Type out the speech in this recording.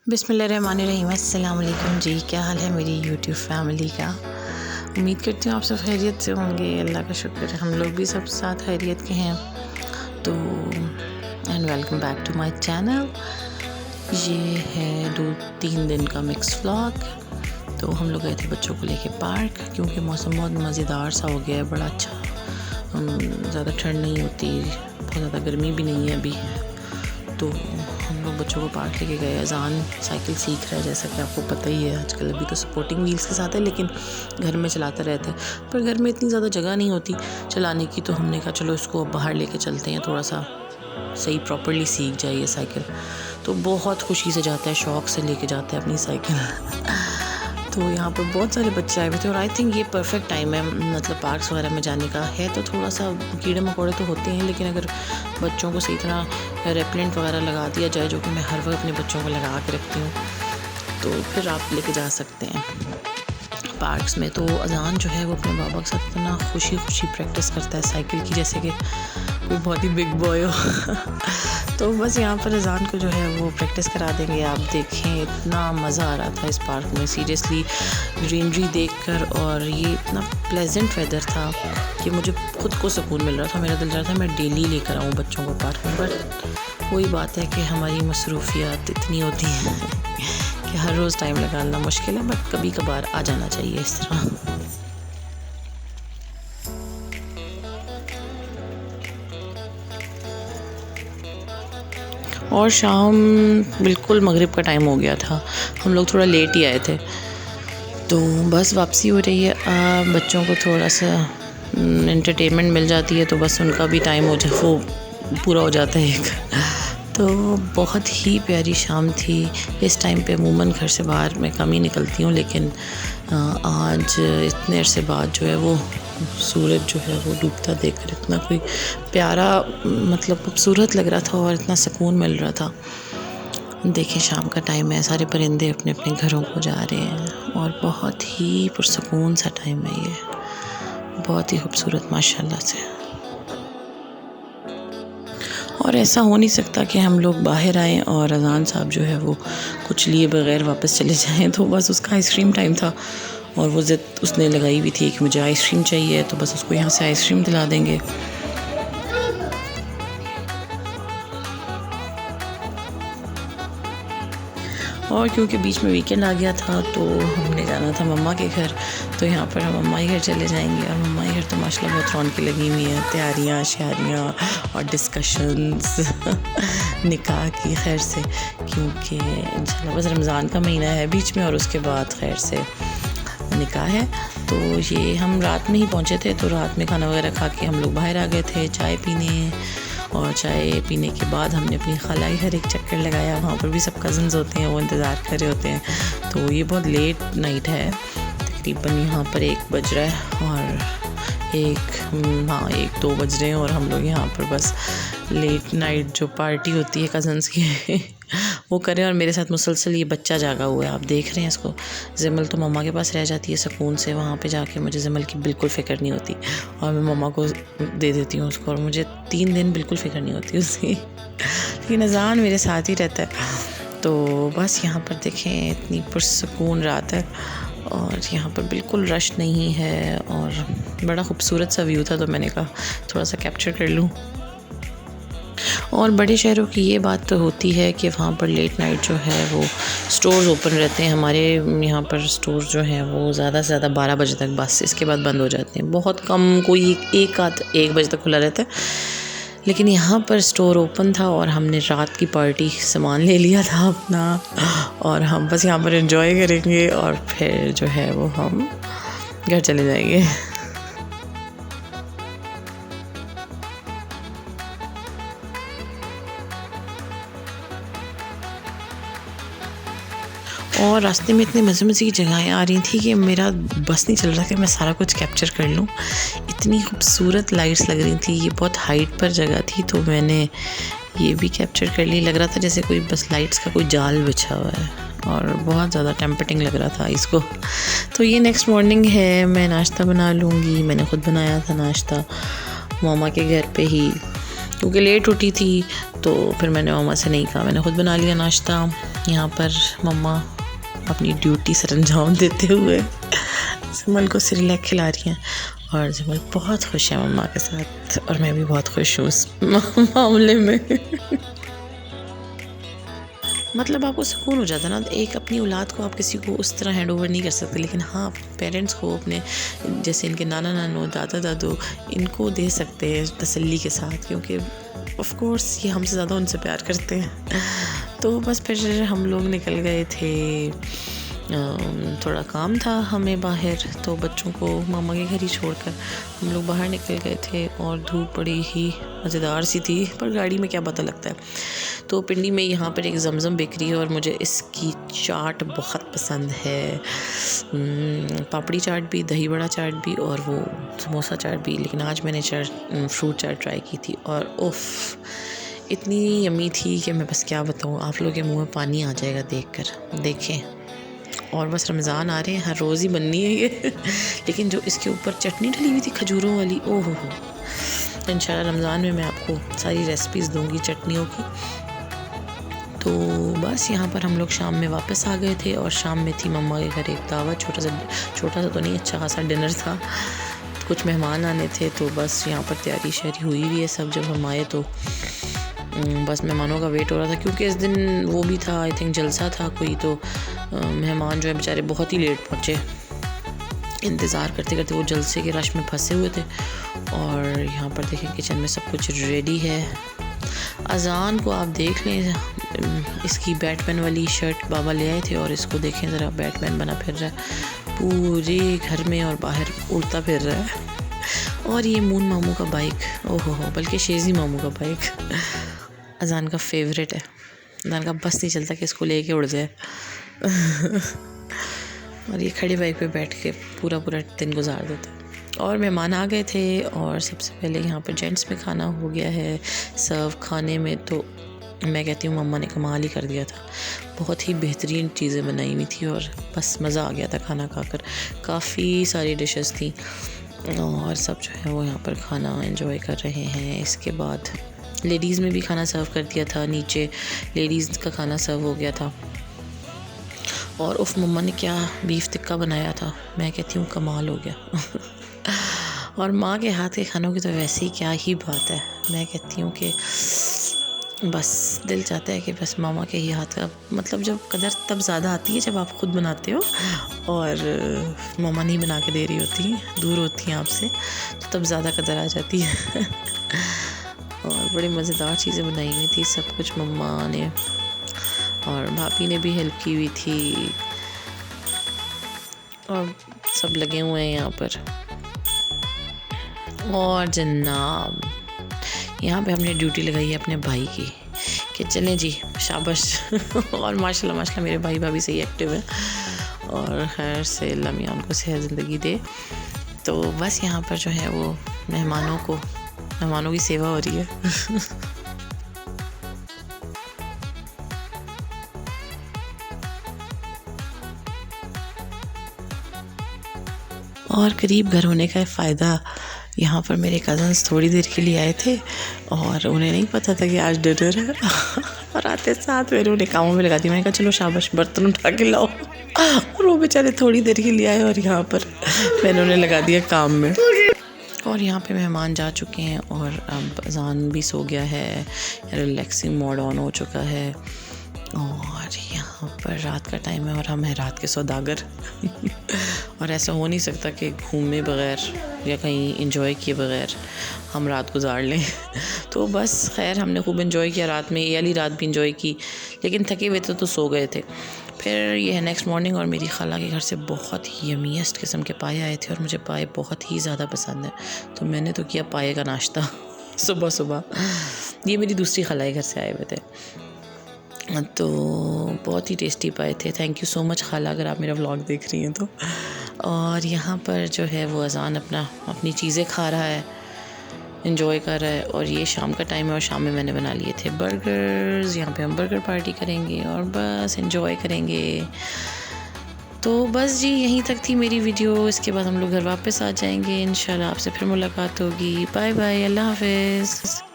बिस्मिल्लाहिर्रहमानिर्रहीम। अस्सलाम वालेकुम जी, क्या हाल है मेरी यूट्यूब फैमिली का। उम्मीद करती हूँ आप सब खैरियत से होंगे। अल्लाह का शुक्र है हम लोग भी सब साथ खैरियत के हैं। तो and welcome back to my channel. ये है 2-3 दिन का मिक्स व्लॉग। तो हम लोग गए थे बच्चों को लेके पार्क, क्योंकि मौसम बहुत मज़ेदार सा हो गया है, बड़ा अच्छा। ज़्यादा ठंड नहीं होती, बहुत ज़्यादा गर्मी भी नहीं है अभी। तो हम लोग बच्चों को पार्क लेके गए। अजान साइकिल सीख रहा है, जैसा कि आपको पता ही है आजकल। अभी तो सपोर्टिंग व्हील्स के साथ है, लेकिन घर में चलाता रहता है। पर घर में इतनी ज़्यादा जगह नहीं होती चलाने की, तो हमने कहा चलो इसको बाहर लेके चलते हैं, थोड़ा सा सही प्रॉपर्ली सीख जाइए साइकिल। तो बहुत खुशी से जाता है, शौक़ से लेके जाता है अपनी साइकिल। तो यहाँ पर बहुत सारे बच्चे आए हुए थे, और आई थिंक ये परफेक्ट टाइम है, मतलब पार्क्स वगैरह में जाने का है। तो थोड़ा सा कीड़े मकोड़े तो होते हैं, लेकिन अगर बच्चों को सही तरह रेपेलेंट वगैरह लगा दिया जाए, जो कि मैं हर वक्त अपने बच्चों को लगा के रखती हूँ, तो फिर आप लेके जा सकते हैं पार्क्स में। तो अजान जो है वो अपने बाबा के साथ इतना खुशी प्रैक्टिस करता है साइकिल की, जैसे कि कोई बहुत ही बिग बॉय हो। तो बस यहाँ पर अजान को जो है वो प्रैक्टिस करा देंगे। आप देखें, इतना मज़ा आ रहा था इस पार्क में, सीरियसली ग्रीनरी देखकर। और ये इतना प्लेजेंट वेदर था कि मुझे खुद को सुकून मिल रहा था। मेरा दिल चाहता था मैं डेली लेकर आऊँ बच्चों को पार्क में, बट वही बात है कि हमारी मसरूफियात इतनी होती हैं कि हर रोज़ टाइम निकालना मुश्किल है। बट कभी कभार आ जाना चाहिए इस तरह। और शाम बिल्कुल मगरिब का टाइम हो गया था, हम लोग थोड़ा लेट ही आए थे। तो बस वापसी हो रही है। बच्चों को थोड़ा सा एंटरटेनमेंट मिल जाती है, तो बस उनका भी टाइम हो जाए, वो पूरा हो जाता है एक। तो बहुत ही प्यारी शाम थी। इस टाइम पे अमूमन घर से बाहर मैं कम ही निकलती हूँ, लेकिन आज इतने अरसे बाद जो है वो सूरज जो है वो डूबता देखकर इतना कोई प्यारा, मतलब खूबसूरत लग रहा था, और इतना सुकून मिल रहा था। देखें, शाम का टाइम है, सारे परिंदे अपने अपने घरों को जा रहे हैं, और बहुत ही पुरसुकून सा टाइम है ये, बहुत ही खूबसूरत माशाल्लाह से। और ऐसा हो नहीं सकता कि हम लोग बाहर आएँ और अज़ान साहब जो है वो कुछ लिए बगैर वापस चले जाएँ। तो बस उसका आइसक्रीम टाइम था, और वो ज़िद उसने लगाई हुई थी कि मुझे आइसक्रीम चाहिए, तो बस उसको यहाँ से आइसक्रीम दिला देंगे। और क्योंकि बीच में वीकेंड आ गया था, तो हमने जाना था मम्मा के घर, तो यहाँ पर हम मम्मा के घर चले जाएंगे। और मम्मा के घर तो माशाल्लाह बहुत रौनक लगी हुई हैं, तैयारियाँ शादियाँ और डिस्कशंस निकाह की खैर से, क्योंकि इंशाल्लाह बस रमज़ान का महीना है बीच में, और उसके बाद खैर से निकाह है। तो ये हम रात में ही पहुँचे थे, तो रात में खाना वगैरह खा के हम लोग बाहर आ गए थे चाय पीने। और चाय पीने के बाद हमने अपनी खाला के घर एक चक्कर लगाया। वहाँ पर भी सब कज़न्स होते हैं, वो इंतज़ार कर रहे होते हैं। तो ये बहुत लेट नाइट है, तकरीबन यहाँ पर 1 बज रहा है, और 1-2 बज रहे हैं, और हम लोग यहाँ पर बस लेट नाइट जो पार्टी होती है कज़न्स की वो करें। और मेरे साथ मुसलसल ये बच्चा जागा हुआ है, आप देख रहे हैं इसको। ज़िमल तो मम्मा के पास रह जाती है सुकून से, वहाँ पे जाके मुझे ज़िमल की बिल्कुल फ़िक्र नहीं होती, और मैं मम्मा को दे देती हूँ उसको, और मुझे 3 दिन बिल्कुल फ़िक्र नहीं होती उसकी। लेकिन अज़ान मेरे साथ ही रहता है। तो बस यहाँ पर देखें, इतनी पुरसुकून रात है, और यहाँ पर बिल्कुल रश नहीं है, और बड़ा खूबसूरत सा व्यू था, तो मैंने कहा थोड़ा सा कैप्चर कर लूँ। और बड़े शहरों की ये बात तो होती है कि वहाँ पर लेट नाइट जो है वो स्टोर्स ओपन रहते हैं। हमारे यहाँ पर स्टोर्स जो हैं वो ज़्यादा से ज़्यादा 12 बजे तक, बस इसके बाद बंद हो जाते हैं। बहुत कम, कोई 1 बजे तक खुला रहता है। लेकिन यहाँ पर स्टोर ओपन था, और हमने रात की पार्टी सामान ले लिया था अपना, और हम बस यहाँ पर एंजॉय करेंगे, और फिर जो है वो हम घर चले जाएंगे। और रास्ते में इतनी मज़े की जगहें आ रही थी कि मेरा बस नहीं चल रहा कि मैं सारा कुछ कैप्चर कर लूँ। इतनी खूबसूरत लाइट्स लग रही थी, ये बहुत हाइट पर जगह थी, तो मैंने ये भी कैप्चर कर ली। लग रहा था जैसे कोई बस लाइट्स का कोई जाल बिछा हुआ है, और बहुत ज़्यादा टेम्पटिंग लग रहा था इसको। तो ये नेक्स्ट मॉर्निंग है, मैं नाश्ता बना लूँगी। मैंने ख़ुद बनाया था नाश्ता मामा के घर पे ही, क्योंकि लेट उठी थी तो फिर मैंने मम्मा से नहीं कहा, मैंने ख़ुद बना लिया नाश्ता। यहाँ पर मम्मा अपनी ड्यूटी सरंजाम देते हुए जमल को सिरलैक खिला रही हैं और जमल बहुत खुश है मम्मा के साथ और मैं भी बहुत खुश हूँ उस मामले में। मतलब आपको सुकून हो जाता है ना, एक अपनी औलाद को आप किसी को उस तरह हैंड ओवर नहीं कर सकते, लेकिन हाँ पेरेंट्स को अपने जैसे इनके नाना नानो दादा दादू इनको दे सकते हैं तसल्ली के साथ, क्योंकि ऑफ कोर्स ये हमसे ज़्यादा उनसे प्यार करते हैं। तो बस फिर हम लोग निकल गए थे, थोड़ा काम था हमें बाहर, तो बच्चों को मामा के घर ही छोड़कर हम लोग बाहर निकल गए थे और धूप बड़ी ही मज़ेदार सी थी, पर गाड़ी में क्या पता लगता है। तो पिंडी में यहाँ पर एक जमजम बेकरी है और मुझे इसकी चाट बहुत पसंद है, पापड़ी चाट भी, दही बड़ा चाट भी और वो समोसा चाट भी। लेकिन आज मैंने फ्रूट चाट ट्राई की थी और उफ़ इतनी यम्मी थी कि मैं बस क्या बताऊँ, आप लोगों के मुँह में पानी आ जाएगा देखकर। देखें, और बस रमज़ान आ रहे हैं, हर रोज़ ही बननी है ये। लेकिन जो इसके ऊपर चटनी डली हुई थी खजूरों वाली, ओह हो, इंशाल्लाह रमज़ान में मैं आपको सारी रेसिपीज़ दूंगी चटनियों की। तो बस यहाँ पर हम लोग शाम में वापस आ गए थे और शाम में थी मम्मा के घर एक दावत, छोटा सा तो नहीं, अच्छा खासा डिनर था, कुछ मेहमान आने थे। तो बस यहाँ पर तैयारी शैयारी हुई हुई है सब। जब हम आए तो बस मेहमानों का वेट हो रहा था, क्योंकि इस दिन वो भी था, आई थिंक जलसा था कोई, तो मेहमान जो है बेचारे बहुत ही लेट पहुँचे, इंतज़ार करते करते वो जलसे के रश में फंसे हुए थे। और यहाँ पर देखें किचन में सब कुछ रेडी है। अज़ान को आप देख लें, इसकी बैटमैन वाली शर्ट बाबा ले आए थे और इसको देखें ज़रा, बैटमैन बना फिर रहा है पूरे घर में और बाहर उड़ता फिर रहा है। और ये मून मामू का बाइक, ओहो हो, बल्कि शेज़ी मामू का बाइक अज़ान का फेवरेट है। अज़ान का बस नहीं चलता कि इसको लेके उड़ जाए। और ये खड़े बाइक पे बैठ के पूरा दिन गुजार देते। और मेहमान आ गए थे और सबसे पहले यहाँ पर जेंट्स में खाना हो गया है सर्व। खाने में तो मैं कहती हूँ मम्मा ने कमाल ही कर दिया था, बहुत ही बेहतरीन चीज़ें बनाई हुई थी और बस मज़ा आ गया था खाना खाकर। काफ़ी सारी डिशेस थी और सब जो है वो यहाँ पर खाना एंजॉय कर रहे हैं। इसके बाद लेडीज़ में भी खाना सर्व कर दिया था, नीचे लेडीज़ का खाना सर्व हो गया था। और उफ मम्मा ने क्या बीफ टिक्का बनाया था, मैं कहती हूँ कमाल हो गया। और माँ के हाथ के खानों की तो वैसे ही क्या ही बात है, मैं कहती हूँ कि बस दिल चाहता है कि बस मामा के ही हाथ का, मतलब जब कदर तब ज़्यादा आती है जब आप ख़ुद बनाते हो और मामा नहीं बना के दे रही होती, दूर होती हैं आपसे, तो तब ज़्यादा कदर आ जाती है। और बड़ी मज़ेदार चीज़ें बनाई हुई थी सब कुछ मम्मा ने, और भाभी ने भी हेल्प की हुई थी और सब लगे हुए हैं यहाँ पर। और जनाब यहाँ पे हमने ड्यूटी लगाई है अपने भाई की कि चलें जी शाबाश। और माशाल्लाह मेरे भाई भाभी सही एक्टिव है और खैर से अल्लाह मियां उनको सेहत ज़िंदगी दे। तो बस यहाँ पर जो है वो मेहमानों की सेवा हो रही है। और करीब घर होने का फ़ायदा, यहाँ पर मेरे कज़न्स थोड़ी देर के लिए आए थे और उन्हें नहीं पता था कि आज डिनर है। और आते साथ मैंने उन्हें कामों में लगा दी, मैंने कहा चलो शाबाश बर्तन उठा के लाओ। और वो बेचारे थोड़ी देर के लिए आए और यहाँ पर मैंने उन्हें लगा दिया काम में। और यहाँ पे मेहमान जा चुके हैं और अब अज़ान भी सो गया है, रिलैक्सिंग मोड ऑन हो चुका है और यहाँ पर रात का टाइम है और हम हैं रात के सौदागर। और ऐसा हो नहीं सकता कि घूमे बग़ैर या कहीं इंजॉय किए बग़ैर हम रात गुजार लें। तो बस खैर हमने खूब इंजॉय किया रात में, ये वाली रात भी इंजॉय की, लेकिन थके हुए थे तो सो गए थे। फिर ये है नेक्स्ट मॉर्निंग और मेरी खाला के घर से बहुत ही यमीएस्ट किस्म के पाए आए थे और मुझे पाए बहुत ही ज़्यादा पसंद है, तो मैंने तो किया पाए का नाश्ता सुबह। ये मेरी दूसरी खाला के घर से आए हुए थे, तो बहुत ही टेस्टी पाए थे। थैंक यू सो मच खाला, अगर आप मेरा व्लॉग देख रही हैं तो। और यहाँ पर जो है वो अज़ान अपनी चीज़ें खा रहा है, एंजॉय कर रहा है। और ये शाम का टाइम है और शाम में मैंने बना लिए थे बर्गर्स, यहाँ पे हम बर्गर पार्टी करेंगे और बस एंजॉय करेंगे। तो बस जी यहीं तक थी मेरी वीडियो, इसके बाद हम लोग घर वापस आ जाएंगे इंशाल्लाह। आपसे फिर मुलाकात होगी। बाय बाय, अल्लाह हाफ़िज़।